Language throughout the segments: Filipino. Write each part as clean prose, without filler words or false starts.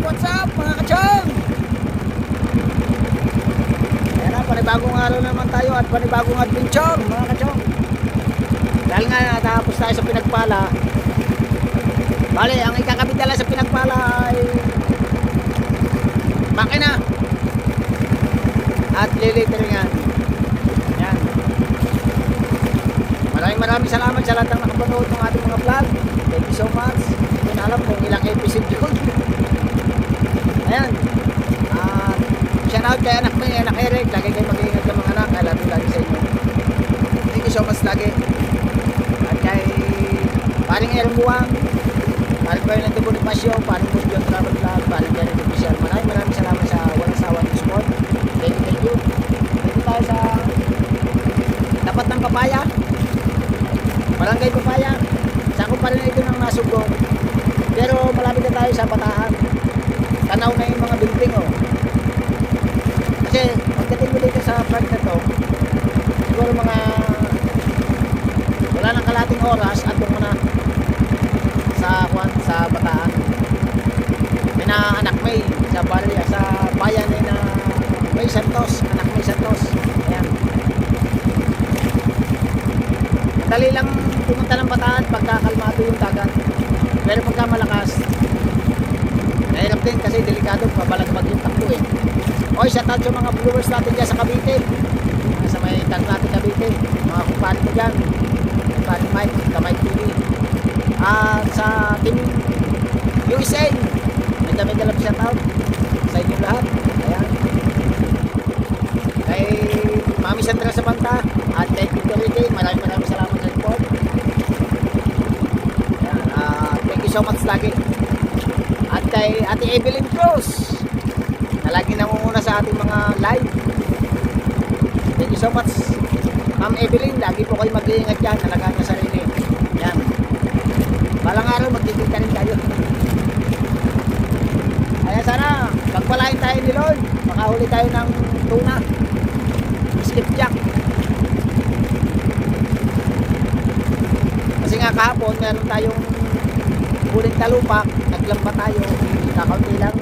What's up mga kachong? Ayan na, panibagong araw naman tayo at panibagong adventure mga kachong. Dahil nga natapos tayo sa pinagpala. Bale, ang ikakabit nila sa pinagpala ay makina at liliteringan. Ayan. Maraming salamat sa lahat ng nakapanood ng ating mga vlog. Thank you so much. Hindi ko na alam kung ilang episode yun. Ayan. Shout out kay anak mo, anak Eric. Lagi kayo mag-iingat ng mga anak. I love you lagi sa inyo. Thank you so much lagi. At kay paring Erong Buwang, paring Bayo ng Bonifacio, paring Busjon Travel Vlog, paring Jerry Official. Maraming salamat sa walang sawang support. Thank you. Dito tayo sa tapat ng Papaya. Barangay Papaya. Sako pa rin ito ng Nasugong. Pero malapit na tayo sa Bataan. Tanaw na yung mga building oh. Kasi pagdating mo dito sa front na to, siguro mga wala nang kalating oras at doon mo na sa Bataan. May na anak May sa bayan na May Santos, anak May Santos. Ayan. Dali lang pumunta ng Bataan pagka kalmado yung dagat. Pero pagka malakas, mahirap din kasi delikado, pabalagmag yung takbo eh. Oy, shout out sa mga viewers natin dyan sa Cavite, sa may Taglatin Cavite, mga kumpare ko dyan, kumpare Mike, Kamay TV, at sa team USA, may dami-dalap shout out sa inyo lahat. Ayan. Kay Mami Sandra sa Banta at kay Victory Day, maraming salamat sa report. Ayan, thank you so much lagi. At kay Ate Evelyn Cruz na lagi nangunguna sa ating mga live. Thank you so much Ma'am Evelyn, lagi po kayo mag-iingat dyan, talagaan na sarili. Yan, balang araw magkikita rin tayo. Kaya sana pagpalain tayo ni Lord, makahuli tayo ng tuna, skipjack. Kasi nga kahapon meron tayong huling talupak, naglamba tayo, kakaunti lang.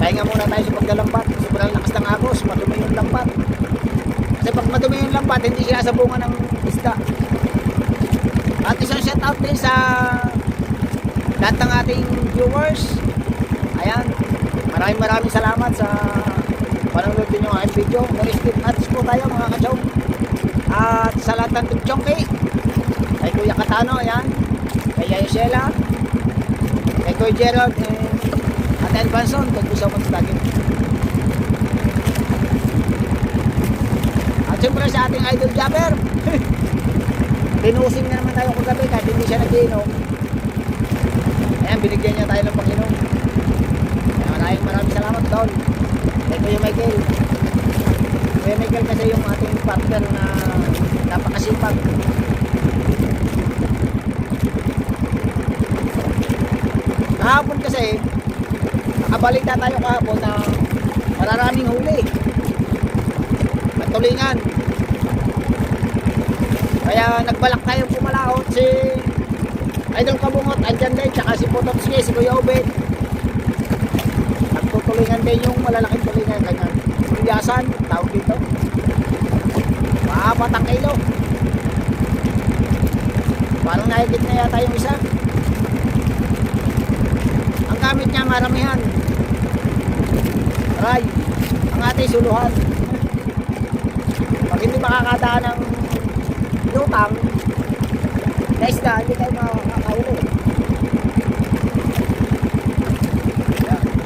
Pahinga muna tayo sa paglalambat. Sobrang lakas ng agos, madumi yung lambat. Kasi pag madumi yung lambat, hindi siya sabungan ng isda. At isang shout out din sa lahat ng ating viewers. Ayan, maraming salamat sa panonood din yung aking video. No-skip ads po tayo mga kachaw. At sa lahat ng Team Chongki, kay Kuya Katano, ayan, kay Yayo Shela, kay Kuya Gerald, at Elvanson, thank you so much lagi. At siyempre sa ating idol Japper, tinusing na naman tayo kagabi kahit hindi siya nag-iinom. Ayan, binigyan niya tayo ng pag-inom. Maraming salamat doon kay Kuya Michael. Kuya Michael kasi yung ating partner na napakasipag. Kahapon kasi nakabalita tayo kahapon na maraming huli at tulingan, kaya nagbalak tayo pumalaot. Si Idol Kabungot andyan din, tsaka si Potopski, si Kuya Obed, nagtutulingan din yung malalaking tulingan, kanya tuliyasan tawag dito, maapat ang kilo, parang nahigit na yata yung isa. Ang gamit niya maramihan, ray, ang ating suluhan. Pag hindi makakadaan ng lutang na isda, hindi tayo makakahuli.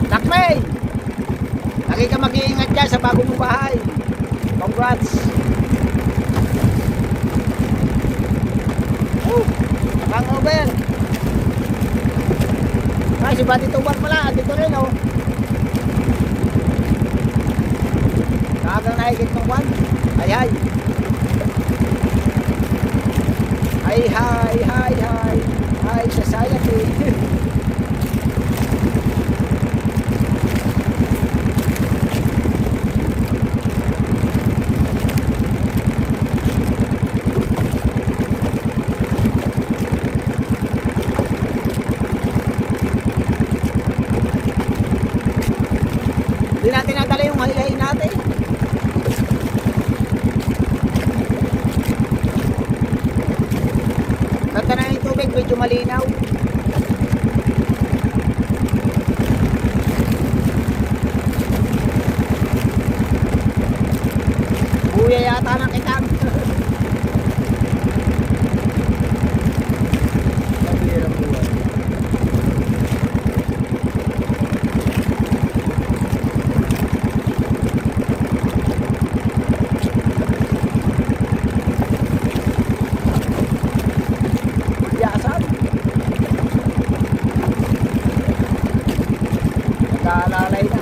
Nakmay, lagi ka mag-iingat dyan sa bagong mong bahay. Congrats. Hangover. Ay, si Buddy Tubar pala, dito rin oh. Kagang nahigit ng kwan. Ay hi. Ay hi, hi, hi. Hi society. Hindi natin nadala yung hayain natin. Ganda na yung tubig, medyo malinaw. Buya yata ng kitang. Pabirang buwan. Yasan. Nagkalalay na.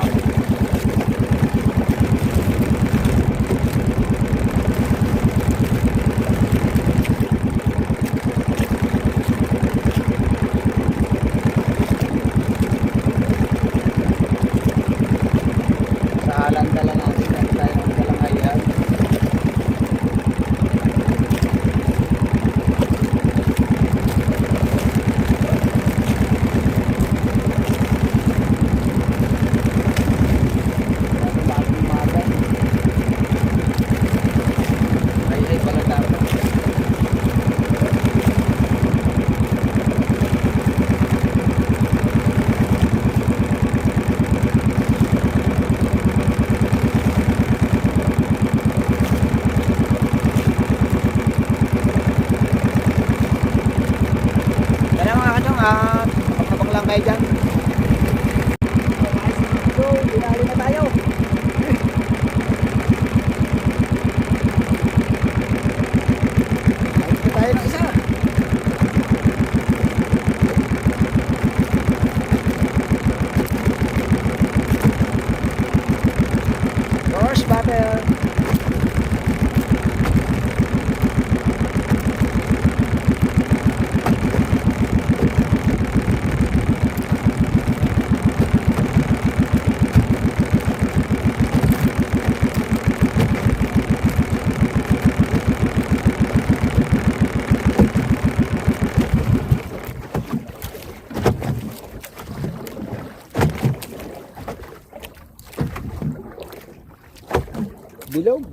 Dala natin at tayo ng kalangayan. Bagong magan. Ay pala dapat. Kapag lang kayo dyan. So, binali na tayo. Ayos na tayo ng isa. Horse battle. Bilog.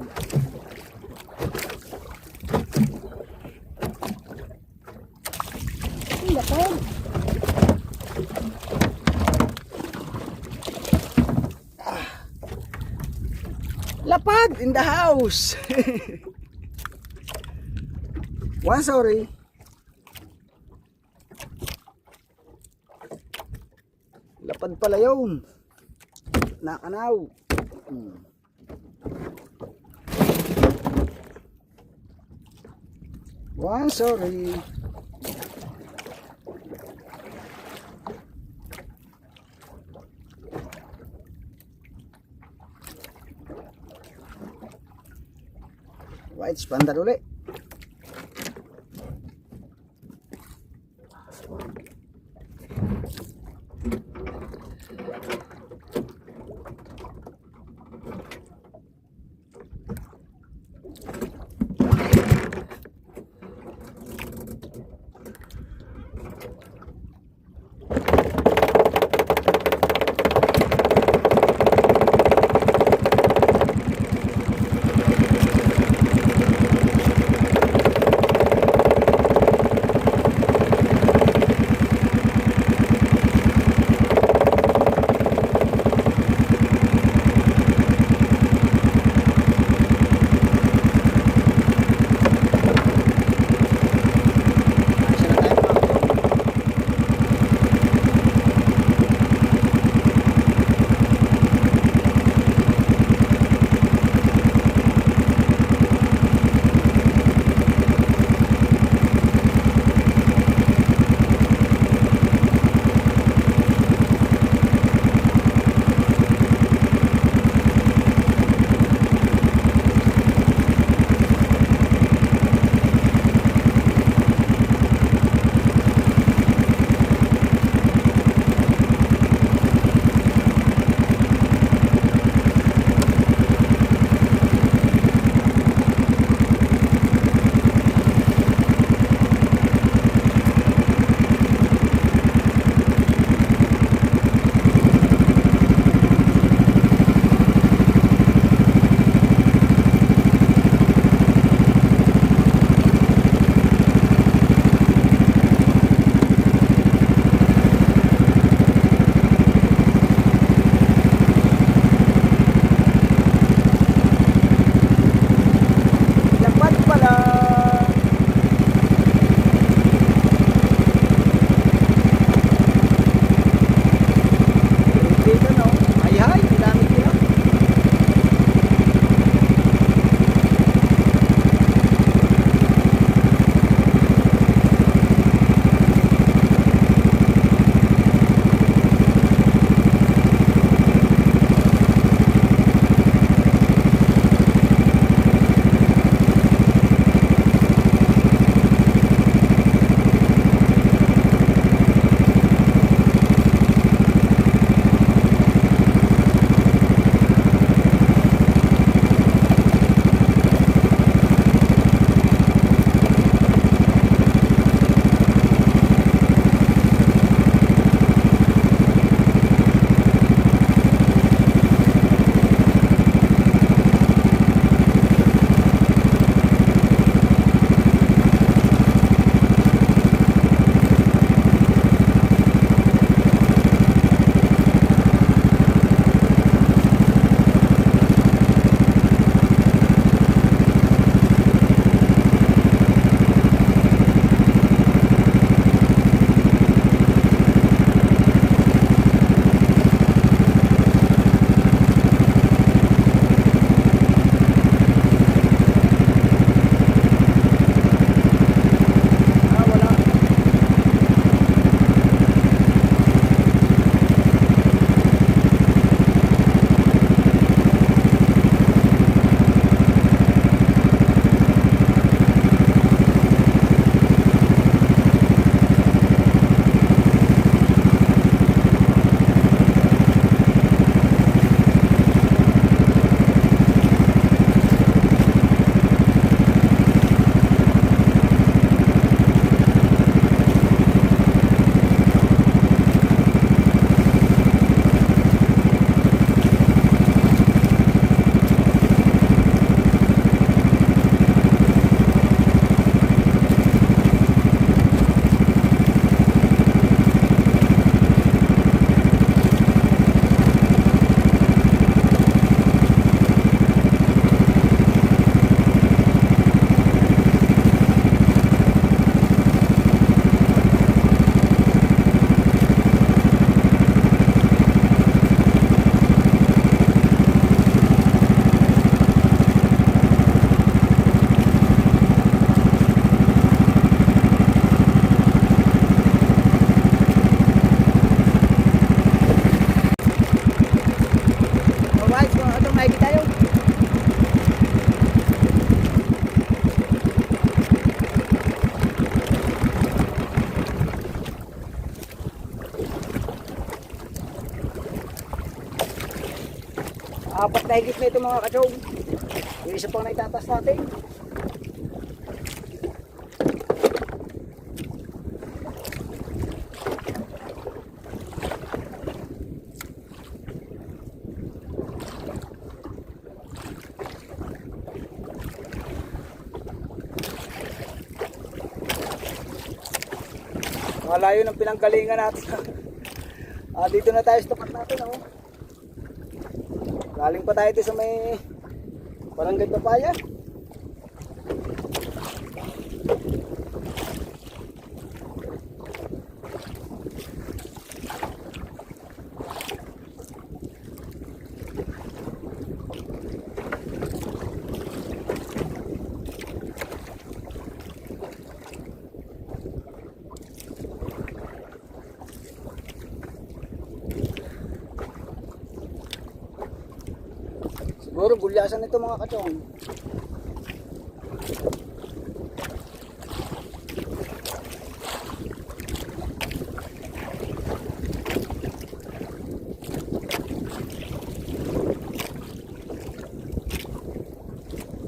Lapad. Lapad in the house. One sorry. Lapad pala yun. Nakanaw. One sorry. White spandar ulit. Apat na higit na ito mga kachong. Yung isa pang naitatas natin. Malayo ng pinanggalingan natin. Dito na tayo sa tapat natin. Oh. Galing pa tayo dito sa may Barangay Papaya. Siguro gulyasan ito mga kachong.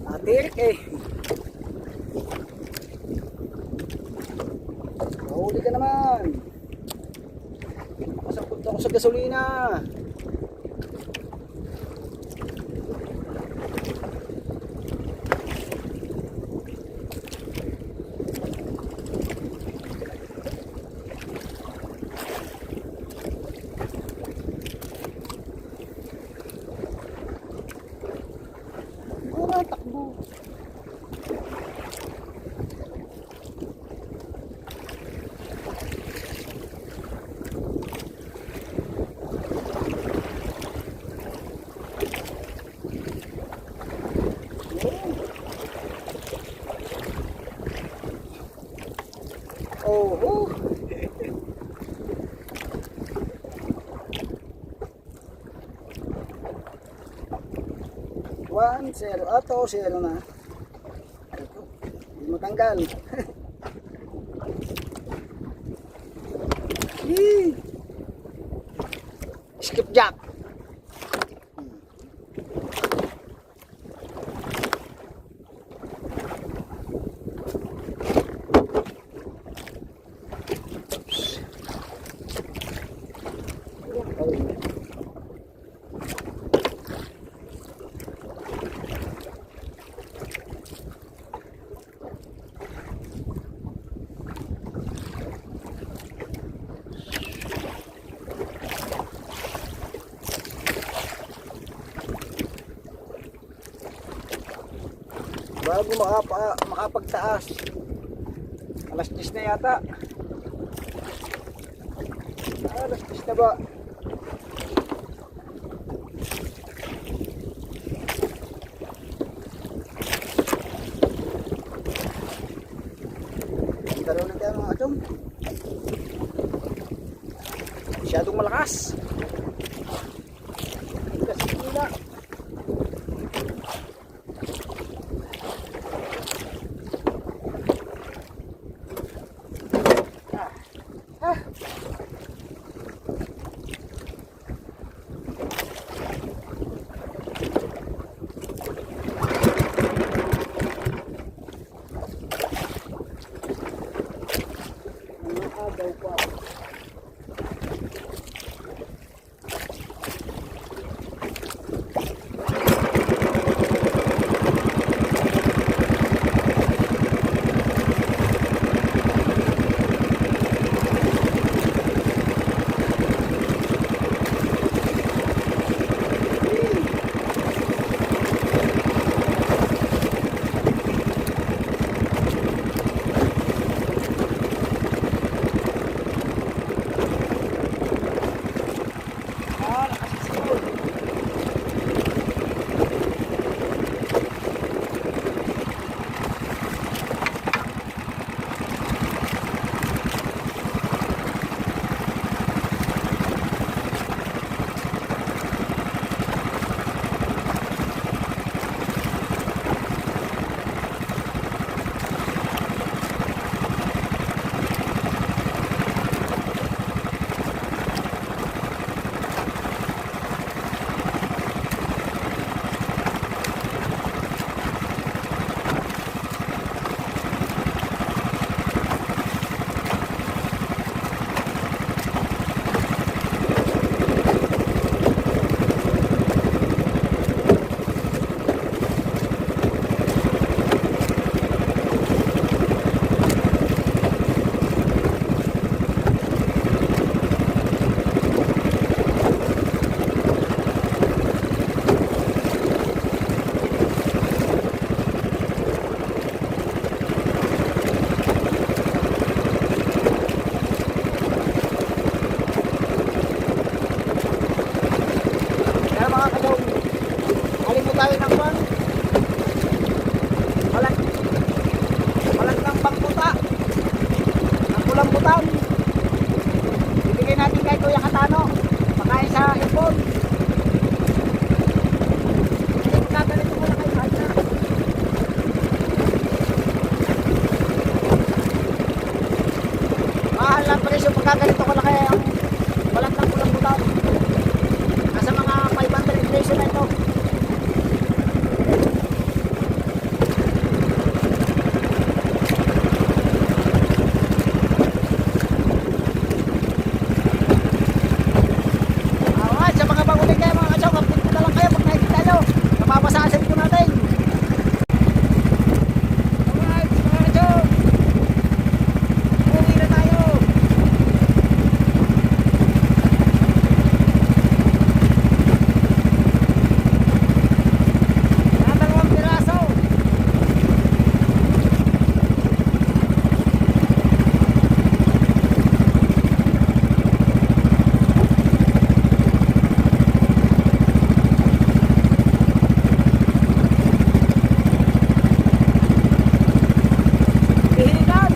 Atirik eh. Mahuli ka naman. Nakasangkot ako sa gasolina. Takbo. Oh. 1-0 ato, 0 na. Ito, hindi matanggal. Skipjack. Bago makapagtaas, alas 10 na yata. Alas 10 na ba? Dalaw na tayo mga atong. Masyadong malakas. Kasi nila. Kuya Katano. Pakain sa ipon. Gaganito ko lang kayo kahit na. Mahal lang presyo pagkaganito ko lang kaya ang walang tangkulang-kulang. Nasa mga 500 peso na ito. Alright, sa mga bangunin kayo mga kasyong, update ko na lang kayo pag nakikita nyo. Napapasasin ko natin. Alright, mga kasyong. Uwi na tayo. Mga dalawang piraso. Pihigan.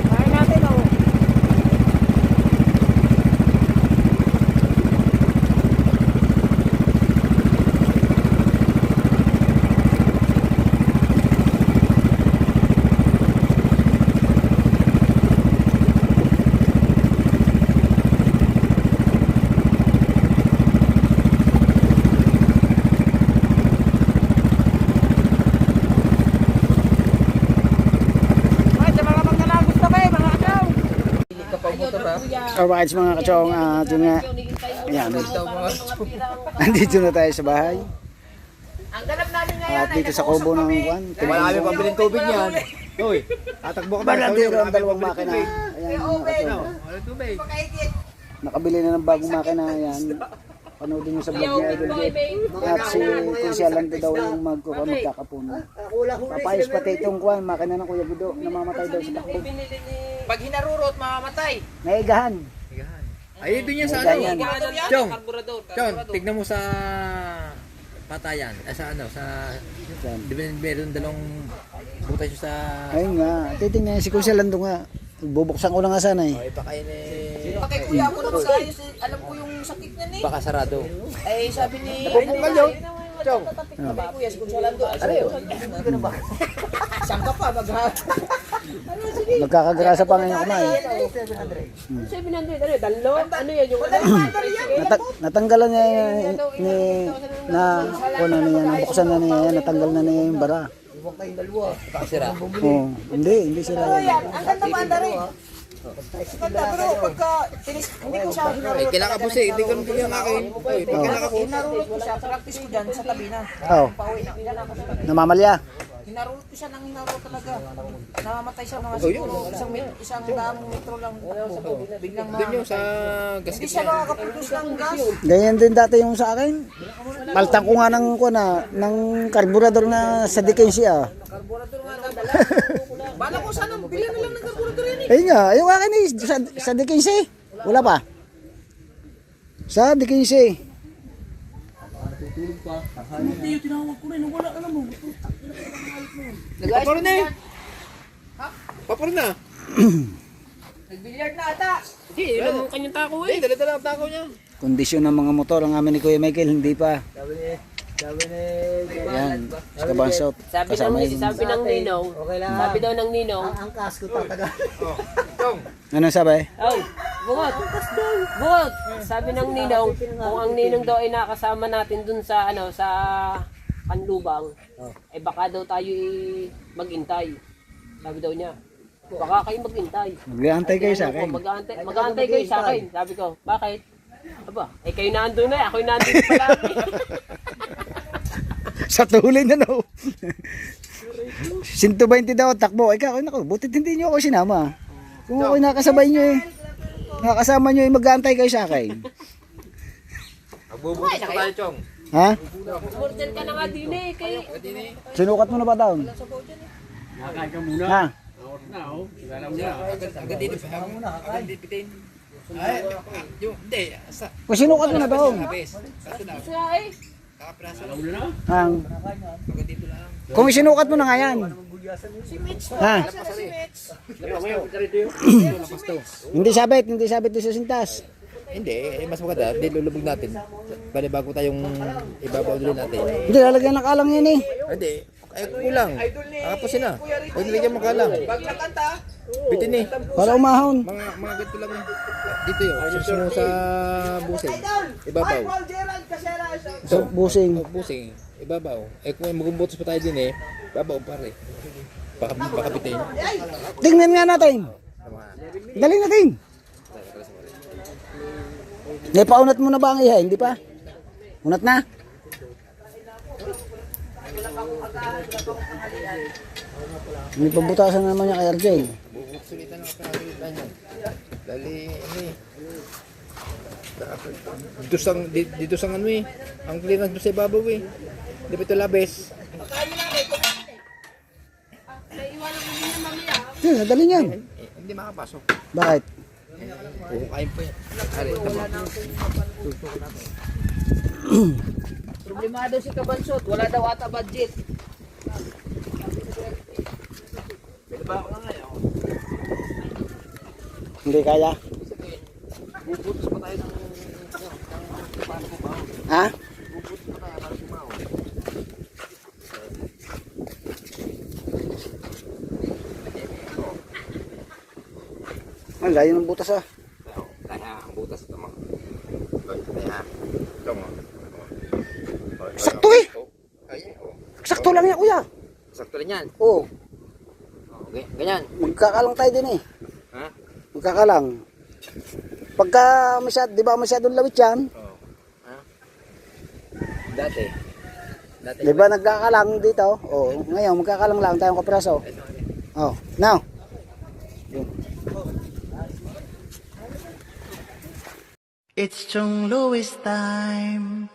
Kain natin oh. Alright, sa mga magnalang gusto kayo mga kasyong. Alright mga kasyong, ito nga. Ayan, nandito na tayo sa bahay. Ang ganap namin ngayon At dito sa kubo ng Juan. Marami pang bilhin tubig niyan. Hoy, tatakbo ka ba? Balandero ang dalawang makina. Ayan mga kasyong. Wala tubig. Nakabili na ng bagong makina. Ayan. Panoodin nyo sa vlog ni Idol Jet. At si Kuya Lando daw yung magkakapuno. Papayos pati itong Juan, makina ng Kuya Gudo. Namamatay daw sa takbo. pag hinarurot, mamamatay. Naigahan. Ay, doon yan sa May ano. ganyan. Chong, Karburador. Chong, tignan mo sa patayan. Sa ano, sa... Saan? Di ba meron dalawang butas yung sa... Ayun nga, titingnan si Kuya Lando nga. Bubuksan ko lang nga sana eh. Ay, baka yun eh... Pakay kuya ako na mag-ayos. Alam ko yung sakit niya ni. Baka sarado. Ay sabi ni... Bubukal yun. Chong. Sabi kuya, si Consolando. Ano yun? Saan ka pa? Magkakagrasa pa ngayon kumain. 700. Ano yun? Dalo? Ano yan? Yung ano? Natanggalan niya ni na kuno niya, nabuksan na niya, natanggal na niya yung bara. Baka sira. Oh, hindi sila. Ang ganda pa anda rin. Ganda, pero pagka hindi ko siya Ay, hinarurot. kailangan po siya. Hindi ko nang akin. Ay, kailangan po. Hinarurot ko siya. Practice ko dyan sa tabi na. Oh, Pauwi na. Ilan ako sa tabi. namamalya. Hinarulot ko siya ng hinarulot talaga. Namamatay siya mga siguro isang daang metro lang. Biglang Doon yung sa hindi gasket siya niya. makakaproduce ng gas. Ganyan din dati yung sa akin. Paltang ko nga ng kuno ng karburador na sa Dikensi ah. Karburador nga daw. Bala ko sana bilhin na lang ng karburador yan eh. Ayun nga, yung akin eh, sa Dikensi. Wala pa. Sa Dikensi. Paparo na eh. Paparo na. Nag-billiard na ata. Hindi, ilan mo kanyang tako eh. Hindi, dala-dala ang tako niya. Kondisyon ng mga motor ang amin ni Kuya Michael, hindi pa. Sabi ni Yan, sa Kabansot. Sabi Kasama ng yung... sabi ng Ninong, okay lang. sabi daw ng Ninong, Ang kasko tatagal. Anong sabi? ay, bungot, bungot. Sabi ng Ninong, kung ang Ninong daw ay nakasama natin dun sa ano, sa Kanlubang, eh baka daw tayo maghintay. Sabi daw niya, baka kayo maghintay. Mag-aantay kayo sa akin. Mag-aantay kayo sa akin. Sabi ko, bakit? Aba, eh kayo nandun na, ako nandun pala. Sa tuloy na no. 120 daw takbo. Ikaw, nako, butit hindi niyo ako sinama. Kung ako'y nakasabay niyo eh. Nakasama niyo eh, mag-aantay kayo sa akin. Magbubukas pa tayo, Chong. Ha? Order ka na nga din eh. Kayo. Sinukat mo na ba taon? Nakain ka muna. Ha? Oras na, oh. Wala na muna. Agad dito pa. Agad dito pitin. Ay, yung, hindi. Sa, Kung sinukat mo na taon? bes. Sakto na. Siya eh. Kakapraso Wala lang. muna na. Ang... Agad dito lang. Kung sinukat mo na nga yan. Ha? Hindi sabit doon sa sintas. Hindi, eh, mas maganda. Hindi lulubog natin. Bali bago tayong ibabaw din natin. Hindi, lalagyan ng kalang yan eh. Hindi. Ay, kulang. Kakapusin na. Huwag nilagyan mo kalang. Bitin eh. Para umahon. Mga ganito lang eh. Dito yun. Susunod sa busing. Ibabaw. So, busing. Busing. Ibabaw. Eh kung magumbutos pa tayo din eh. Ibabaw pare. Baka bitin. Tingnan nga natin. Dali natin. Paunat mo na ba ang iha? Hindi pa? Unat na? May pabutasan na naman niya kay RJ. Sulitan ang pinagalitan yan. Dali, ano eh. Dito sa ano eh. Ang clearance doon sa ibabaw eh. Hindi pa ito labes. Dali niyan. Hindi makapasok. Bakit? Kukukain pa yan. Ari, tama. Problemado si Kabansot. Wala daw ata budget. Hindi kaya. Ha? Ang layo ng butas ah. Kaya ang butas ito mo. Kaya. Ito mo. Sakto eh. Ay, Sakto lang yan kuya. sakto rin yan. Oo. Okay, ganyan. Magkakalang tayo din eh. Ha? Magkakalang. Pagka masyad, di ba masyadong lawit yan? Oo. Ha? Dati. Di ba nagkakalang dito? Oo. Ngayon magkakalang lang tayong kapraso. Oh. Now. It's Chong Louis time.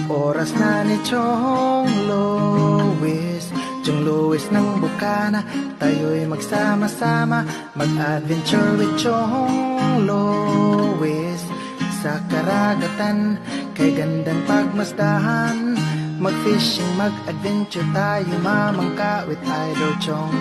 Oras na ni Chong Louis, Chong Louis ng Bukana. Tayo'y magsama-sama, mag-adventure with Chong Louis. Sa karagatan, kay gandang pagmasdahan, mag-fishing, mag-adventure tayo, mamangka with Idol Chong.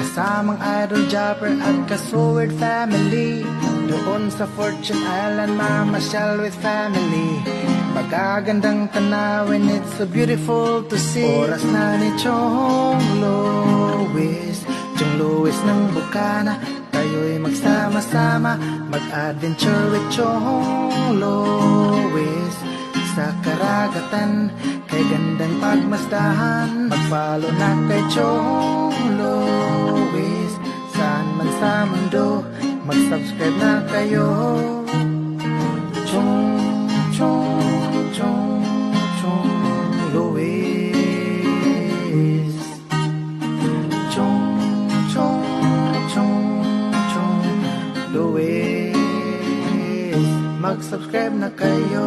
Kasamang Idol Jopper at Kasword family. Doon sa Fortune Island, mamasyal with family. Pagkagandang tanawin, it's so beautiful to see. Oras na ni Chong Louis, Chong Louis ng Bukana. Tayo'y magsama-sama, mag-adventure with Chong Louis. Sa karagatan, kay gandang pagmasdahan, mag-follow na kay Chong Louis. Saan man sa mundo, mag-subscribe na kayo. Chong, Chong, Chong, Chong Louis. Chong, Chong, Chong, Chong Louis. Mag-subscribe na kayo.